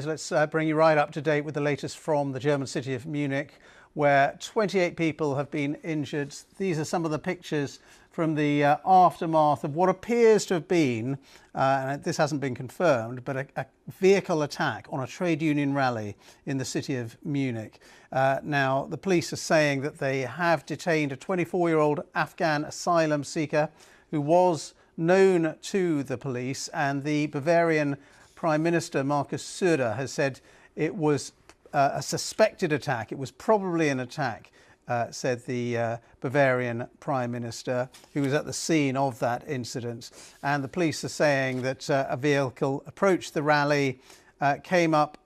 Let's bring you right up to date with the latest from the German city of Munich, where 28 people have been injured. These are some of the pictures from the aftermath of what appears to have been, and this hasn't been confirmed, but a vehicle attack on a trade union rally in the city of Munich. Now, the police are saying that they have detained a 24-year-old Afghan asylum seeker who was known to the police, and the Bavarian Prime Minister Markus Söder has said it was a suspected attack. It was probably an attack, said the Bavarian Prime Minister, who was at the scene of that incident. And the police are saying that a vehicle approached the rally, came up,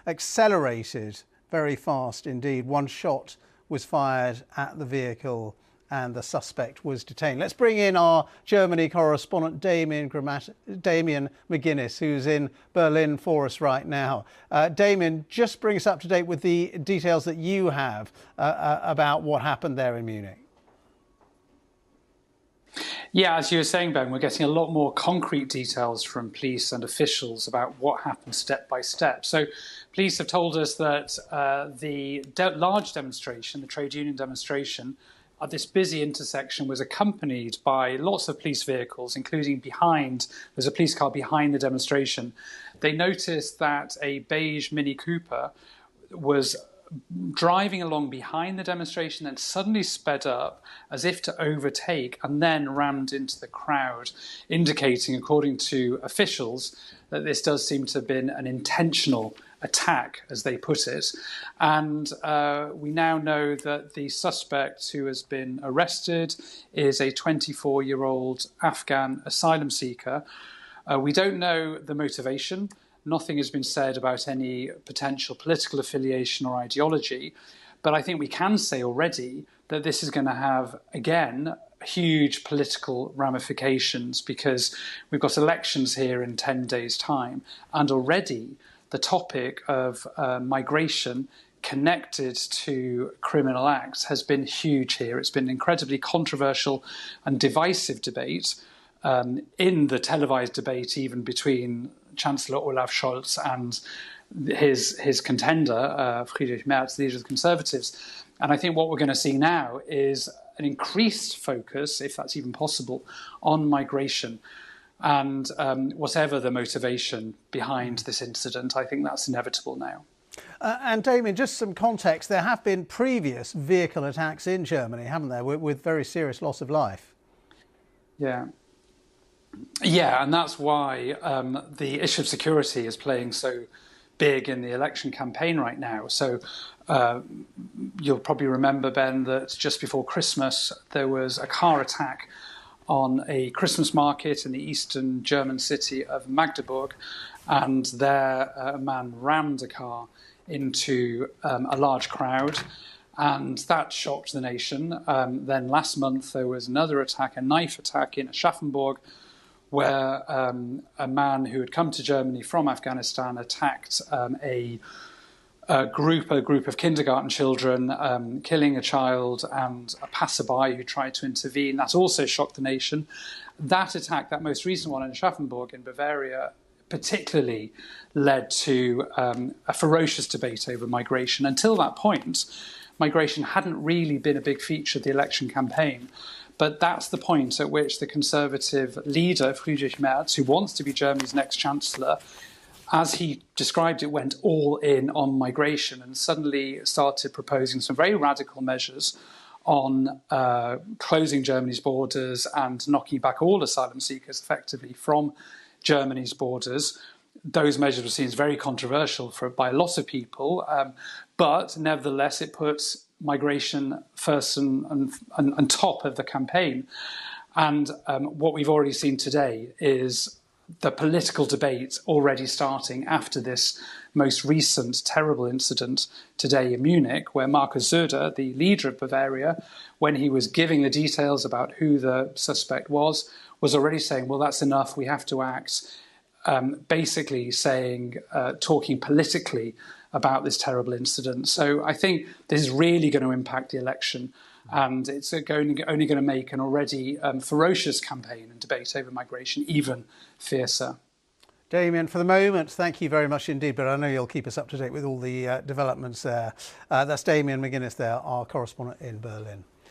accelerated very fast indeed. One shot was fired at the vehicle and the suspect was detained. Let's bring in our Germany correspondent, Damien McGuinness, who's in Berlin for us right now. Damien, just bring us up to date with the details that you have about what happened there in Munich. Yeah, as you were saying, Ben, we're getting a lot more concrete details from police and officials about what happened step by step. So police have told us that the large demonstration, the trade union demonstration, at this busy intersection was accompanied by lots of police vehicles, including there's a police car behind the demonstration. They noticed that a beige Mini Cooper was driving along behind the demonstration and suddenly sped up as if to overtake and then rammed into the crowd, indicating, according to officials, that this does seem to have been an intentional attack, as they put it. And we now know that the suspect who has been arrested is a 24-year-old Afghan asylum seeker. We don't know the motivation. Nothing has been said about any potential political affiliation or ideology. But I think we can say already that this is going to have, again, huge political ramifications, because we've got elections here in 10 days' time. And already the topic of migration connected to criminal acts has been huge here. It's been an incredibly controversial and divisive debate, in the televised debate even between Chancellor Olaf Scholz and his contender, Friedrich Merz, the leader of the Conservatives. And I think what we're going to see now is an increased focus, if that's even possible, on migration. And whatever the motivation behind this incident, I think that's inevitable now. And Damien, just some context, there have been previous vehicle attacks in Germany, haven't there, with very serious loss of life? Yeah. Yeah, and that's why the issue of security is playing so big in the election campaign right now. So you'll probably remember, Ben, that just before Christmas, there was a car attack on a Christmas market in the eastern German city of Magdeburg, and there a man rammed a car into a large crowd, and that shocked the nation. Then last month there was another attack, a knife attack in Aschaffenburg, where a man who had come to Germany from Afghanistan attacked a group of kindergarten children, killing a child and a passerby who tried to intervene. That also shocked the nation. That attack, that most recent one in Aschaffenburg in Bavaria, particularly led to a ferocious debate over migration. Until that point, migration hadn't really been a big feature of the election campaign. But that's the point at which the Conservative leader, Friedrich Merz, who wants to be Germany's next chancellor, as he described it, went all in on migration and suddenly started proposing some very radical measures on closing Germany's borders and knocking back all asylum seekers effectively from Germany's borders. Those measures were seen as very controversial by a lot of people, but nevertheless it puts migration first and top of the campaign. And what we've already seen today is the political debate already starting after this most recent terrible incident today in Munich, where Markus Söder, the leader of Bavaria, when he was giving the details about who the suspect was already saying, well, that's enough, we have to act. Basically saying, talking politically about this terrible incident. So I think this is really going to impact the election, and it's only going to make an already ferocious campaign and debate over migration even fiercer. Damien, for the moment, thank you very much indeed, but I know you'll keep us up to date with all the developments there. That's Damien McGuinness there, our correspondent in Berlin.